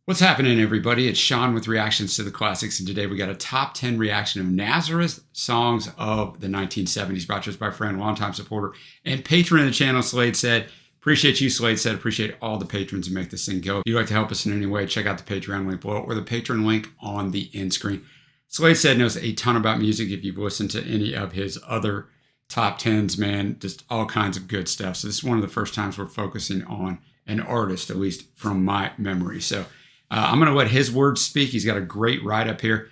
What's happening, everybody? It's Sean with Reactions to the Classics, and today we got a top 10 reaction of Nazareth songs of the 1970s, brought to us by a friend, longtime supporter, and patron of the channel, Slade Said. Appreciate you, Slade Said. Appreciate all the patrons who make this thing go. If you'd like to help us in any way, check out the Patreon link below or the patron link on the end screen. Slade Said knows a ton about music. If you've listened to any of his other top 10s, man, just all kinds of good stuff. So this is one of the first times we're focusing on an artist, at least from my memory. So I'm going to let his words speak. He's got a great write-up here.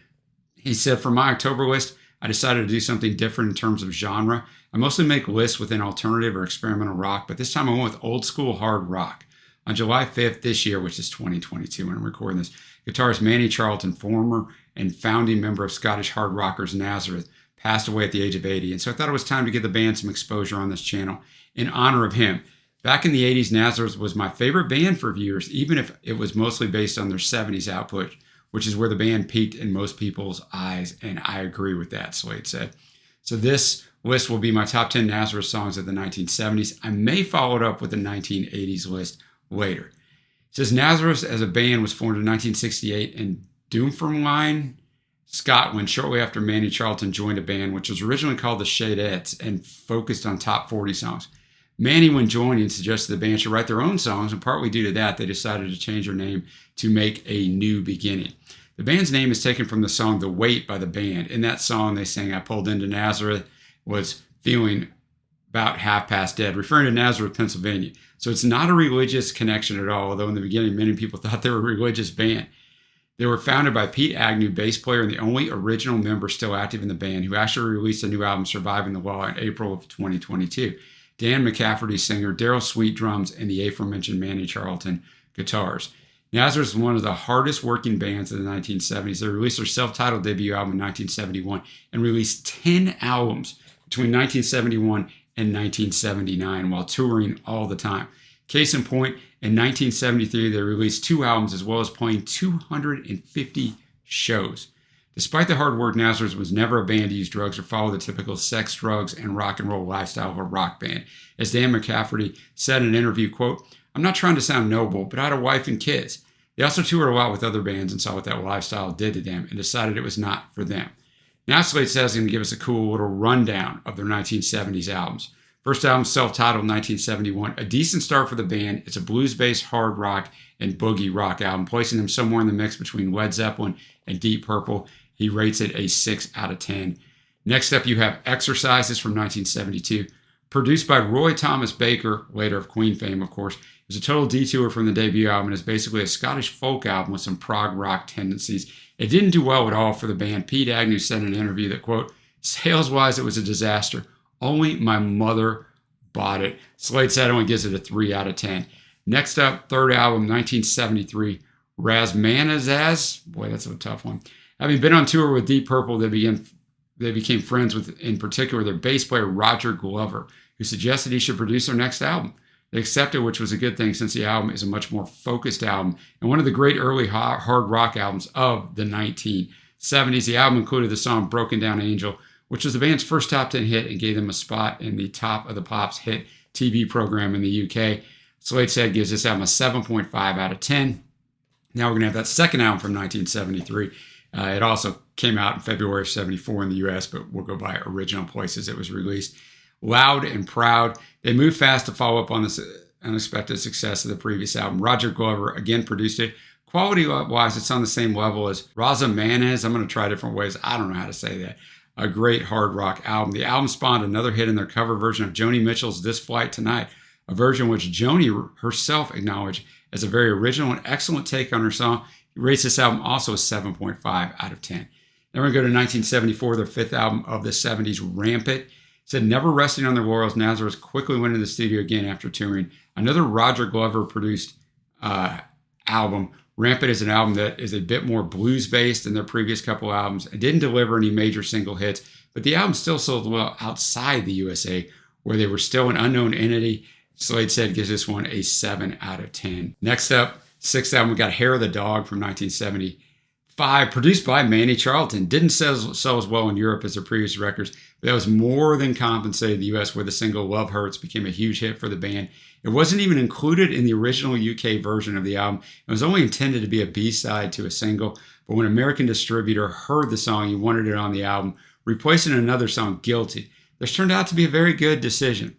He said, for my October list, I decided to do something different in terms of genre. I mostly make lists within alternative or experimental rock, but this time I went with old school hard rock. On July 5th this year, which is 2022 when I'm recording this, guitarist Manny Charlton, former and founding member of Scottish hard rockers Nazareth, passed away at the age of 80. And so I thought it was time to give the band some exposure on this channel in honor of him. Back in the 80s, Nazareth was my favorite band for years, even if it was mostly based on their 70s output, which is where the band peaked in most people's eyes, and I agree with that, Slade said. So this list will be my top 10 Nazareth songs of the 1970s. I may follow it up with the 1980s list later. It says Nazareth as a band was formed in 1968 in Dunfermline, Scotland, shortly after Manny Charlton joined a band which was originally called the Shadettes and focused on top 40 songs. Manny, when joining, suggested the band should write their own songs, and partly due to that, they decided to change their name to make a new beginning. The band's name is taken from the song The Weight by the band. In that song, they sang, I pulled into Nazareth, was feeling about half past dead, referring to Nazareth, Pennsylvania. So it's not a religious connection at all, although in the beginning, many people thought they were a religious band. They were founded by Pete Agnew, bass player and the only original member still active in the band, who actually released a new album, Surviving the Law, in April of 2022. Dan McCafferty, singer, Daryl Sweet, drums, and the aforementioned Manny Charlton, guitars. Nazareth is one of the hardest working bands of the 1970s. They released their self-titled debut album in 1971 and released 10 albums between 1971 and 1979 while touring all the time. Case in point, in 1973, they released 2 albums as well as playing 250 shows. Despite the hard work, Nazareth was never a band to use drugs or follow the typical sex, drugs, and rock and roll lifestyle of a rock band. As Dan McCafferty said in an interview, quote, I'm not trying to sound noble, but I had a wife and kids. They also toured a lot with other bands and saw what that lifestyle did to them and decided it was not for them. Now Slade says he's going to give us a cool little rundown of their 1970s albums. First album, self-titled 1971, a decent start for the band. It's a blues-based hard rock and boogie rock album, placing them somewhere in the mix between Led Zeppelin and Deep Purple. He rates it a 6 out of 10. Next up, you have Exercises from 1972. Produced by Roy Thomas Baker, later of Queen fame, of course. It was a total detour from the debut album and is basically a Scottish folk album with some prog rock tendencies. It didn't do well at all for the band. Pete Agnew said in an interview that, quote, sales-wise, it was a disaster. Only my mother bought it. Slade Said only gives it a 3 out of 10. Next up, third album, 1973, Razmanazaz. Boy, that's a tough one. Having been on tour with Deep Purple, they became friends with, in particular, their bass player, Roger Glover, who suggested he should produce their next album. They accepted, which was a good thing since the album is a much more focused album and one of the great early hard rock albums of the 1970s. The album included the song Broken Down Angel, which was the band's first top 10 hit and gave them a spot in the Top of the Pops hit TV program in the UK. Slade Said gives this album a 7.5 out of 10. Now we're going to have that second album from 1973. It also came out in February of 74 in the U.S., but we'll go by original places it was released. Loud and Proud. They moved fast to follow up on this unexpected success of the previous album. Roger Glover again produced it. Quality-wise, it's on the same level as Razmanazaz. I'm going to try different ways. I don't know how to say that. A great hard rock album. The album spawned another hit in their cover version of Joni Mitchell's This Flight Tonight, a version which Joni herself acknowledged as a very original and excellent take on her song. He rates this album also a 7.5 out of 10. Then we're going to go to 1974, their fifth album of the 70s, Rampant. It said, never resting on their laurels, Nazareth quickly went into the studio again after touring. Another Roger Glover produced album. Rampant is an album that is a bit more blues-based than their previous couple albums. It didn't deliver any major single hits, but the album still sold well outside the USA, where they were still an unknown entity. Slade Said gives this one a 7 out of 10. Next up, sixth album, we got Hair of the Dog from 1975. 5, produced by Manny Charlton. Didn't sell as well in Europe as their previous records, but that was more than compensated in the US, where the single Love Hurts became a huge hit for the band. It wasn't even included in the original UK version of the album. It was only intended to be a B-side to a single, but when an American distributor heard the song, he wanted it on the album, replacing another song, Guilty. This turned out to be a very good decision.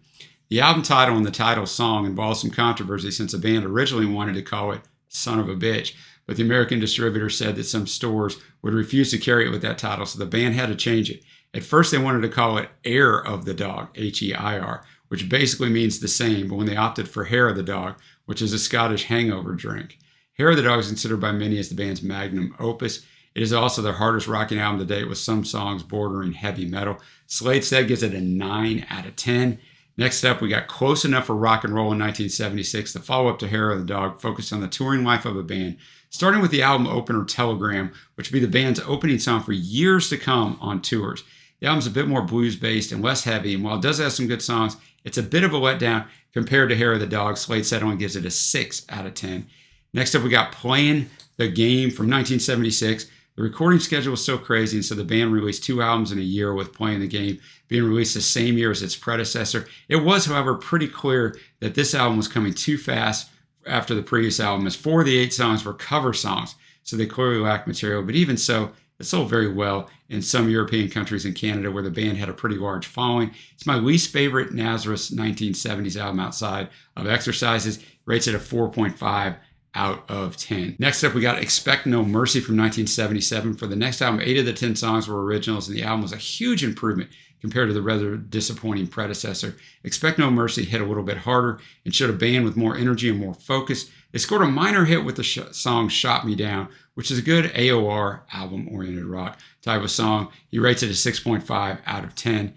The album title and the title song involved some controversy, since the band originally wanted to call it Son of a Bitch, but the American distributor said that some stores would refuse to carry it with that title, so the band had to change it. At first, they wanted to call it Hair of the Dog, H-E-I-R, which basically means the same, but when they opted for Hair of the Dog, which is a Scottish hangover drink. Hair of the Dog is considered by many as the band's magnum opus. It is also their hardest rocking album to date, with some songs bordering heavy metal. Slade said gives it a 9 out of 10. Next up, we got Close Enough for Rock and Roll in 1976. The follow-up to Hair of the Dog focused on the touring life of a band, starting with the album opener Telegram, which would be the band's opening song for years to come on tours. The album's a bit more blues-based and less heavy, and while it does have some good songs, it's a bit of a letdown compared to Hair of the Dog. Slade said only gives it a 6 out of 10. Next up, we got Playing the Game from 1976. The recording schedule was so crazy, and so the band released 2 albums in a year, with Playing the Game being released the same year as its predecessor. It was, however, pretty clear that this album was coming too fast after the previous album, as 4 of the 8 songs were cover songs, so they clearly lacked material. But even so, it sold very well in some European countries and Canada, where the band had a pretty large following. It's my least favorite Nazareth 1970s album outside of Exercises. Rates it a 4.5 out of 10. Next up, we got Expect No Mercy from 1977. For the next album, 8 of the 10 songs were originals, and the album was a huge improvement compared to the rather disappointing predecessor. Expect No Mercy hit a little bit harder and showed a band with more energy and more focus. They scored a minor hit with the song Shot Me Down, which is a good AOR, album-oriented rock, type of song. He rates it a 6.5 out of 10.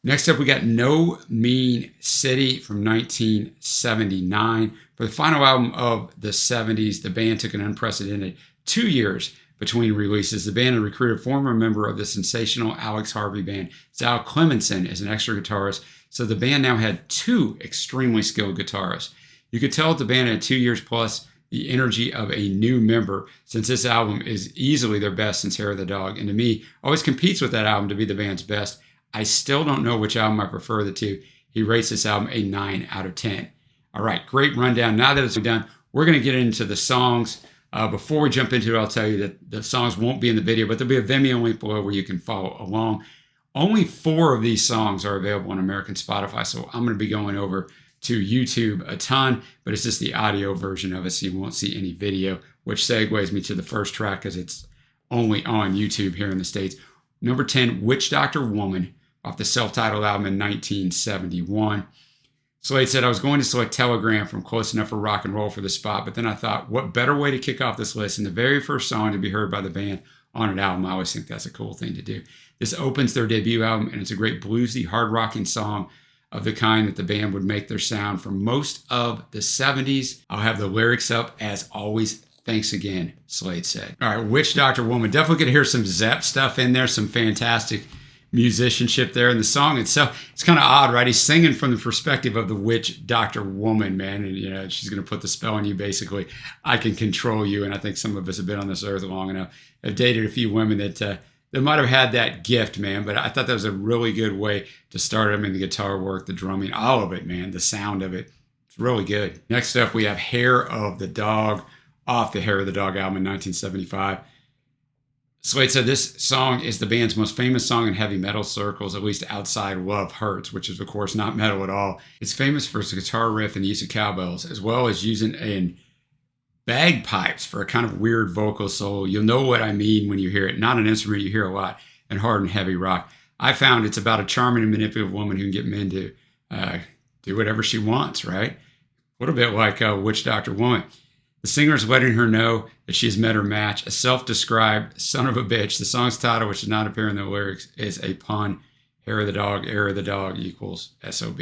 Next up, we got No Mean City from 1979. For the final album of the 70s, the band took an unprecedented 2 years between releases. The band had recruited a former member of the sensational Alex Harvey band, Zal Clemenson, as an extra guitarist, so the band now had 2 extremely skilled guitarists. You could tell that the band had 2 years plus the energy of a new member, since this album is easily their best since Hair of the Dog, and to me, always competes with that album to be the band's best. I still don't know which album I prefer of the 2. He rates this album a 9 out of 10. All right, great rundown. Now that it's done, we're going to get into the songs. Before we jump into it, I'll tell you that the songs won't be in the video, but there'll be a Vimeo link below where you can follow along. Only 4 of these songs are available on American Spotify, so I'm going to be going over to YouTube a ton, but it's just the audio version of it, so you won't see any video, which segues me to the first track because it's only on YouTube here in the States. Number 10, Witch Doctor Woman, off the self-titled album in 1971. Slade said, I was going to select Telegram from Close Enough for Rock and Roll for the spot, but then I thought, what better way to kick off this list than the very first song to be heard by the band on an album? I always think that's a cool thing to do. This opens their debut album, and it's a great bluesy, hard-rocking song of the kind that the band would make their sound for most of the 70s. I'll have the lyrics up as always. Thanks again, Slade said. All right, Witch Doctor Woman. Definitely could hear some Zepp stuff in there, some fantastic musicianship there. And the song itself, it's kind of odd, right? He's singing from the perspective of the witch doctor woman, man. And, you know, she's going to put the spell on you, basically. I can control you. And I think some of us have been on this earth long enough. I've dated a few women that might have had that gift, man. But I thought that was a really good way to start. I mean, the guitar work, the drumming, all of it, man. The sound of it. It's really good. Next up, we have Hair of the Dog off the Hair of the Dog album in 1975. Slade said this song is the band's most famous song in heavy metal circles, at least outside Love Hurts, which is, of course, not metal at all. It's famous for its guitar riff and the use of cowbells, as well as using in bagpipes for a kind of weird vocal solo. You'll know what I mean when you hear it. Not an instrument you hear a lot in hard and heavy rock. I found it's about a charming and manipulative woman who can get men to do whatever she wants, right? A little bit like Witch Doctor Woman. The singer is letting her know that she has met her match, a self-described son of a bitch. The song's title, which does not appear in the lyrics, is a pun. Hair of the Dog equals SOB.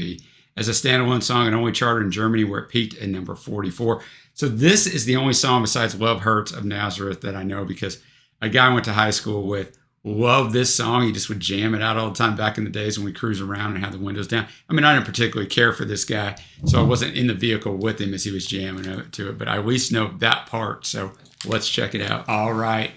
As a standalone song, it only charted in Germany, where it peaked at number 44. So this is the only song besides Love Hurts of Nazareth that I know, because a guy I went to high school with loved this song. He just would jam it out all the time back in the days when we cruise around and have the windows down. I mean, I didn't particularly care for this guy, so I wasn't in the vehicle with him as he was jamming to it, but I at least know that part, so let's check it out. All right,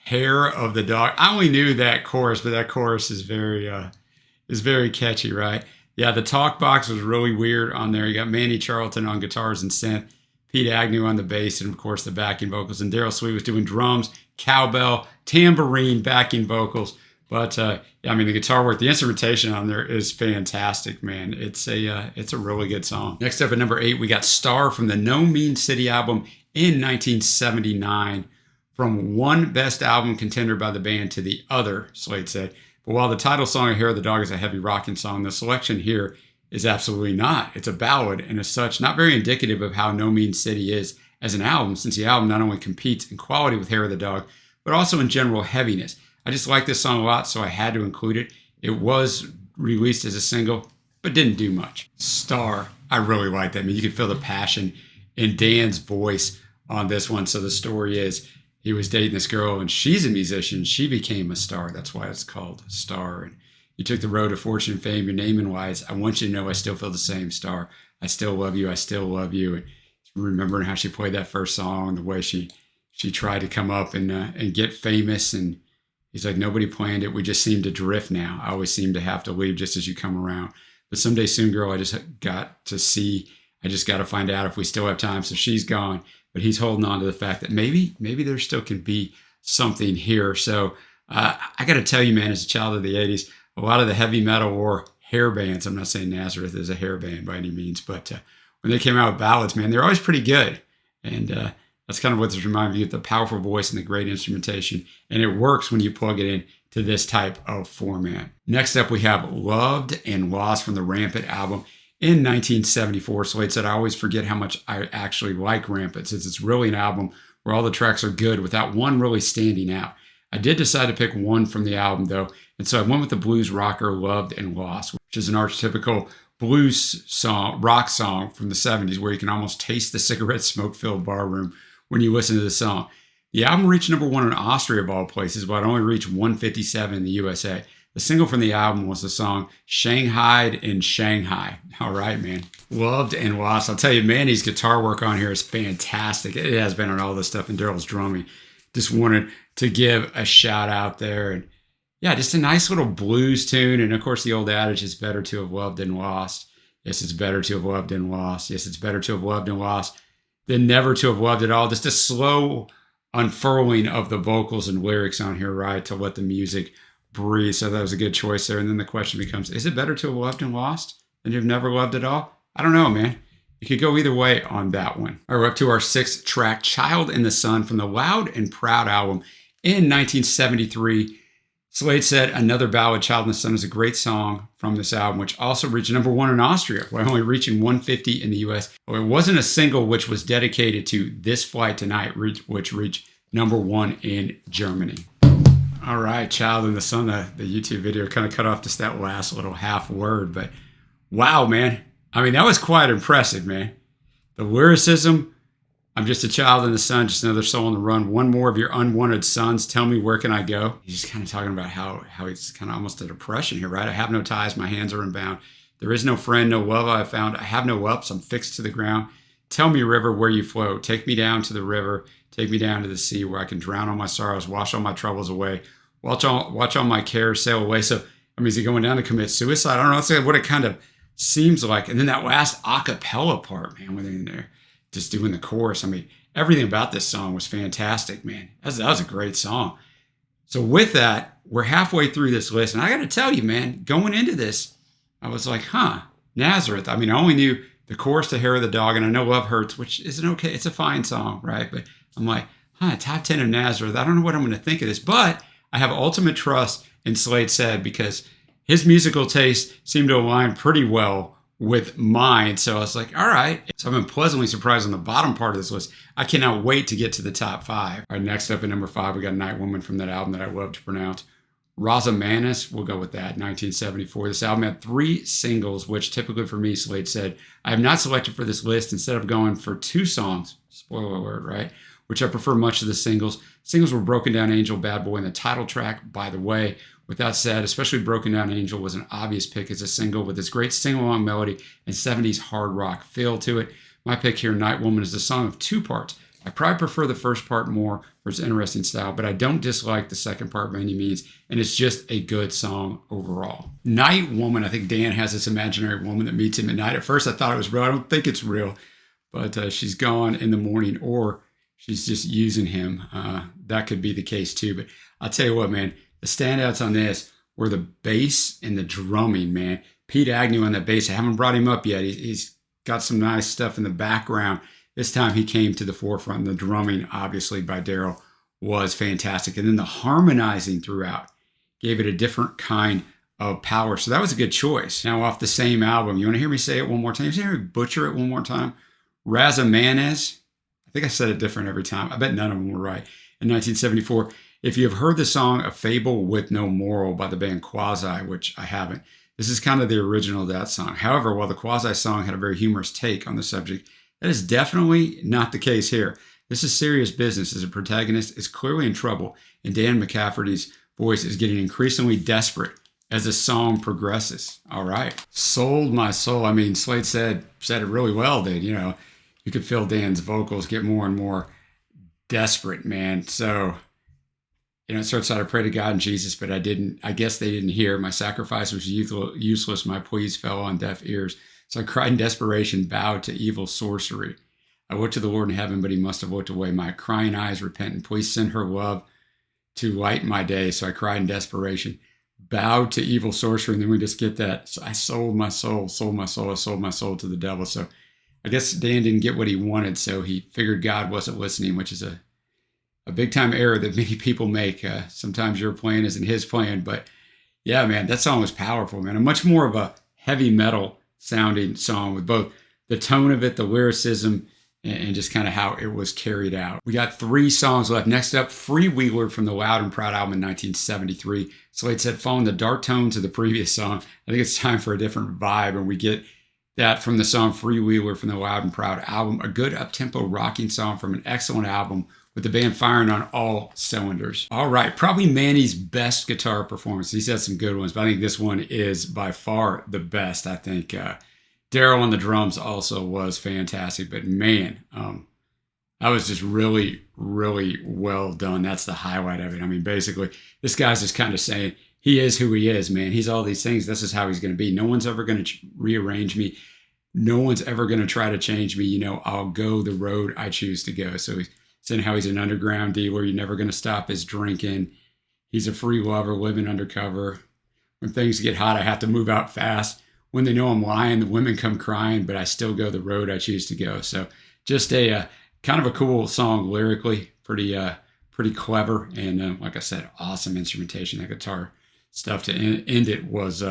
Hair of the Dog. I only knew that chorus, but that chorus is very catchy, right? Yeah, the talk box was really weird on there. You got Manny Charlton on guitars and synth, Pete Agnew on the bass, and of course the backing vocals. And Daryl Sweet was doing drums, cowbell, tambourine, backing vocals. But yeah, I mean the guitar work, the instrumentation on there is fantastic, man. It's a really good song. Next up at number 8, we got "Star" from the No Mean City album in 1979. From one best album contender by the band to the other, Slade said. But while the title song of Hair of the Dog is a heavy rocking song, the selection here is absolutely not. It's a ballad, and as such, not very indicative of how No Mean City is as an album, since the album not only competes in quality with Hair of the Dog, but also in general heaviness. I just like this song a lot, so I had to include it. It was released as a single, but didn't do much. "Star," I really like that. I mean, you can feel the passion in Dan's voice on this one. So the story is, he was dating this girl, and she's a musician. She became a star. That's why it's called "Star." And you took the road to fortune and fame. Your name and wise. I want you to know I still feel the same, Star. I still love you. I still love you. And remembering how she played that first song, the way she tried to come up and get famous. And he's like, nobody planned it. We just seem to drift now. I always seem to have to leave just as you come around. But someday soon, girl, I just got to see. I just got to find out if we still have time. So she's gone. But he's holding on to the fact that maybe there still can be something here. So I got to tell you, man, as a child of the 80s, a lot of the heavy metal or hair bands, I'm not saying Nazareth is a hair band by any means, but when they came out with ballads, man, they're always pretty good. And that's kind of what this reminds me of, the powerful voice and the great instrumentation. And it works when you plug it in to this type of format. Next up, we have "Loved and Lost" from the Rampant album in 1974. Slade said, I always forget how much I actually like Rampant, since it's really an album where all the tracks are good without one really standing out. I did decide to pick one from the album, though, and so I went with the blues rocker "Loved and Lost," which is an archetypical blues song, rock song from the 70s, where you can almost taste the cigarette smoke-filled barroom when you listen to the song. The album reached number 1 in Austria, of all places, but it only reached 157 in the USA. The single from the album was the song "Shanghaied in Shanghai." All right, man. "Loved and Lost." I'll tell you, Manny's guitar work on here is fantastic. It has been on all this stuff, and Daryl's drumming. Just wanted to give a shout out there. And yeah, just a nice little blues tune. And of course, the old adage, it's better to have loved and lost. Yes, it's better to have loved and lost. Yes, it's better to have loved and lost than never to have loved at all. Just a slow unfurling of the vocals and lyrics on here, right, to let the music breathe. So that was a good choice there. And then the question becomes, is it better to have loved and lost than you've never loved at all? I don't know, man. You could go either way on that one. All right, we're up to our 6th track, "Child in the Sun" from the Loud and Proud album in 1973. Slade said, another ballad, "Child in the Sun," is a great song from this album, which also reached number 1 in Austria, while only reaching 150 in the US. Well, it wasn't a single, which was dedicated to "This Flight Tonight," which reached number 1 in Germany. All right, "Child in the Sun," the YouTube video kind of cut off just that last little half word, but wow, man. I mean, that was quite impressive, man. The lyricism, "I'm just a child in the sun, just another soul on the run. One more of your unwanted sons. Tell me, where can I go?" He's just kind of talking about how it's kind of almost a depression here, right? "I have no ties, my hands are unbound. There is no friend, no love I have found. I have no ups, I'm fixed to the ground. Tell me, river, where you flow. Take me down to the river. Take me down to the sea, where I can drown all my sorrows, wash all my troubles away. Watch all my cares sail away." So, I mean, is he going down to commit suicide? I don't know. That's what it kind of seems like. And then that last a cappella part, man, when they're in there just doing the chorus. I mean, everything about this song was fantastic, man. That was a great song. So with that, we're halfway through this list. And I got to tell you, man, going into this, I was like, Nazareth. I mean, I only knew the chorus to "Hair of the Dog," and I know "Love Hurts," which is it's a fine song, right? But I'm like, top 10 of Nazareth. I don't know what I'm going to think of this, but I have ultimate trust in Slade said, because his musical taste seemed to align pretty well with mine. So I was like, all right. So I've been pleasantly surprised on the bottom part of this list. I cannot wait to get to the top 5. All right, next up at number 5, we got "Night Woman" from that album that I love to pronounce. "Rosamandus," we'll go with that, 1974. This album had 3 singles, which typically for me, Slade said, I have not selected for this list instead of going for 2 songs. Spoiler alert, right? Which I prefer much of the singles. Singles were "Broken Down Angel," "Bad Boy," and the title track, "By the Way." With that said, especially "Broken Down Angel" was an obvious pick as a single with its great sing-along melody and 70s hard rock feel to it. My pick here, "Night Woman," is a song of 2 parts. I probably prefer the first part more for its interesting style, but I don't dislike the second part by any means, and it's just a good song overall. Night Woman, I think Dan has this imaginary woman that meets him at night. At first I thought it was real. I don't think it's real, but she's gone in the morning, or she's just using him. That could be the case too, but I'll tell you what, man, the standouts on this were the bass and the drumming, man. Pete Agnew on that bass, I haven't brought him up yet. He's got some nice stuff in the background. This time he came to the forefront. And the drumming, obviously, by Daryl was fantastic. And then the harmonizing throughout gave it a different kind of power. So that was a good choice. Now, off the same album, you want to hear me say it one more time? You want to hear me butcher it one more time? Razamanez. I think I said it different every time. I bet none of them were right. In 1974. If you have heard the song A Fable with No Moral by the band Quasi, which I haven't, this is kind of the original of that song. However, while the Quasi song had a very humorous take on the subject, that is definitely not the case here. This is serious business, as a protagonist is clearly in trouble, and Dan McCafferty's voice is getting increasingly desperate as the song progresses. All right. Sold My Soul. I mean, Slade said it really well, dude. You know, you could feel Dan's vocals get more and more desperate, man. So, you know, it starts out, I pray to God and Jesus, but I guess they didn't hear. My sacrifice was useless. My pleas fell on deaf ears. So I cried in desperation, bowed to evil sorcery. I looked to the Lord in heaven, but he must have looked away. My crying eyes repentant. Please send her love to light my day. So I cried in desperation, bowed to evil sorcery. And then we just get that. So I sold my soul. I sold my soul to the devil. So I guess Dan didn't get what he wanted. So he figured God wasn't listening, which is a big time error that many people make. Sometimes your plan isn't his plan, but yeah, man, that song was powerful, man. A much more of a heavy metal sounding song with both the tone of it, the lyricism, and just kind of how it was carried out. We got 3 songs left. Next up, Freewheeler from the Loud and Proud album in 1973. Slade said, following the dark tones of the previous song, I think it's time for a different vibe, and we get that from the song Freewheeler from the Loud and Proud album, a good up-tempo rocking song from an excellent album with the band firing on all cylinders. All right, probably Manny's best guitar performance. He's had some good ones, but I think this one is by far the best. I think Daryl on the drums also was fantastic, but man, that was just really, really well done. That's the highlight of it. I mean, basically, this guy's just kind of saying, he is who he is, man. He's all these things. This is how he's going to be. No one's ever going to rearrange me. No one's ever going to try to change me. You know, I'll go the road I choose to go. So he's saying how he's an underground dealer. You're never going to stop his drinking. He's a free lover living undercover. When things get hot, I have to move out fast. When they know I'm lying, the women come crying, but I still go the road I choose to go. So just a kind of a cool song lyrically, pretty clever. And like I said, awesome instrumentation. That guitar stuff to end it was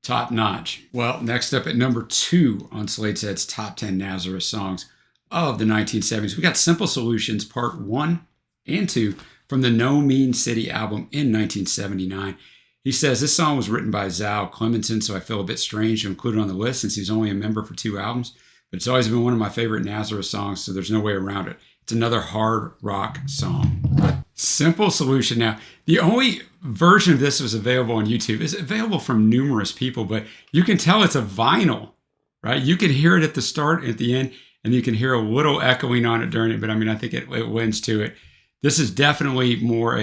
top notch. Well, next up at number 2 on Slade Said's Top 10 Nazareth Songs of the 1970s, we got Simple Solutions Part 1 and 2 from the No Mean City album in 1979. He says, this song was written by Zal Clemenson, so I feel a bit strange to include it on the list since he's only a member for 2 albums, but it's always been one of my favorite Nazareth songs, so there's no way around it. It's another hard rock song. Simple Solution. Now, the only version of this was available on YouTube. It's available from numerous people, but you can tell it's a vinyl, right? You can hear it at the start and at the end, and you can hear a little echoing on it during it, but I mean, I think it lends to it. This is definitely more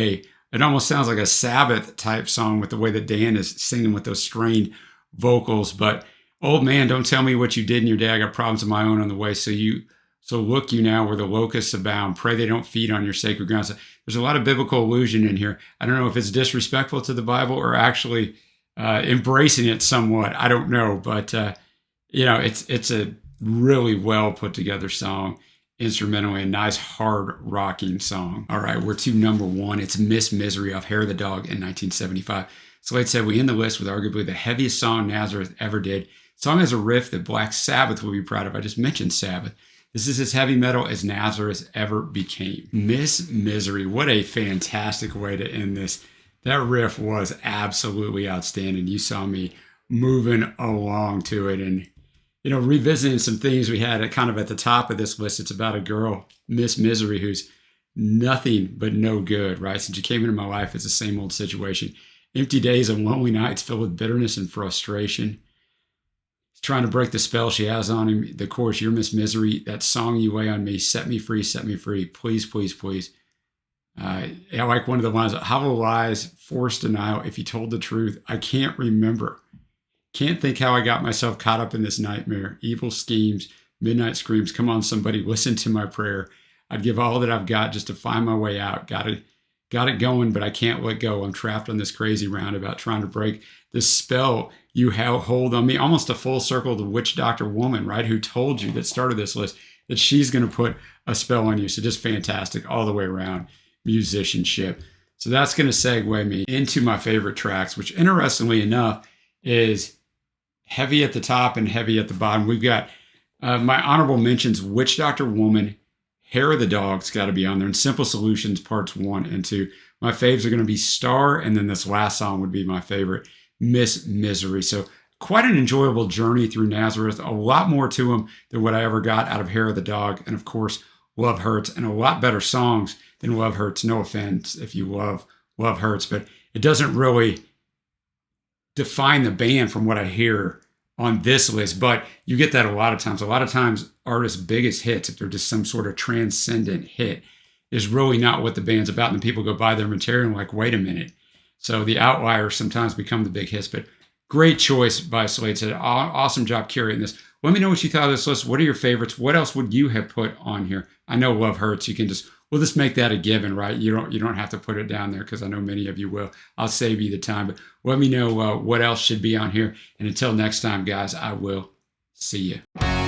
it almost sounds like a Sabbath type song with the way that Dan is singing with those strained vocals. But old man, don't tell me what you did in your day. I got problems of my own on the way. So look you now where the locusts abound. Pray they don't feed on your sacred ground. So there's a lot of biblical allusion in here. I don't know if it's disrespectful to the Bible or actually embracing it somewhat. I don't know, but it's a really well put together song. Instrumentally, a nice hard rocking song. All right, we're to number 1. It's Miss Misery off Hair of the Dog in 1975. Slade said, we end the list with arguably the heaviest song Nazareth ever did. The song has a riff that Black Sabbath will be proud of. I just mentioned Sabbath. This is as heavy metal as Nazareth ever became. Miss Misery, what a fantastic way to end this. That riff was absolutely outstanding. You saw me moving along to it and revisiting some things we had at the top of this list. It's about a girl, Miss Misery, who's nothing but no good, right? Since she came into my life, it's the same old situation. Empty days and lonely nights filled with bitterness and frustration. He's trying to break the spell she has on him. The chorus, "You're Miss Misery," that song you weigh on me, set me free, please, please, please. I like one of the lines, "Hollow lies, forced denial, if you told the truth, I can't remember. Can't think how I got myself caught up in this nightmare. Evil schemes, midnight screams, come on somebody, listen to my prayer. I'd give all that I've got just to find my way out. Got it going, but I can't let go. I'm trapped on this crazy roundabout trying to break this spell you hold on me." Almost a full circle to Witch Doctor Woman, right? Who told you, that started this list, that she's going to put a spell on you. So just fantastic all the way around musicianship. So that's going to segue me into my favorite tracks, which interestingly enough is heavy at the top and heavy at the bottom. We've got my honorable mentions, Witch Doctor Woman, Hair of the Dog's got to be on there, and Simple Solutions parts 1 and 2. My faves are going to be Star, and then this last song would be my favorite, Miss Misery. So quite an enjoyable journey through Nazareth. A lot more to them than what I ever got out of Hair of the Dog, and of course, Love Hurts, and a lot better songs than Love Hurts. No offense if you love Hurts, but it doesn't really define the band from what I hear on this list. But you get that a lot of times. A lot of times artists' biggest hits, if they're just some sort of transcendent hit, is really not what the band's about. And then people go buy their material and like, wait a minute. So the outliers sometimes become the big hits. But great choice by Slade. Said awesome job curating this. Let me know what you thought of this list. What are your favorites? What else would you have put on here? I know Love Hurts. We'll just make that a given, right? You don't have to put it down there because I know many of you will. I'll save you the time, but let me know what else should be on here. And until next time, guys, I will see you.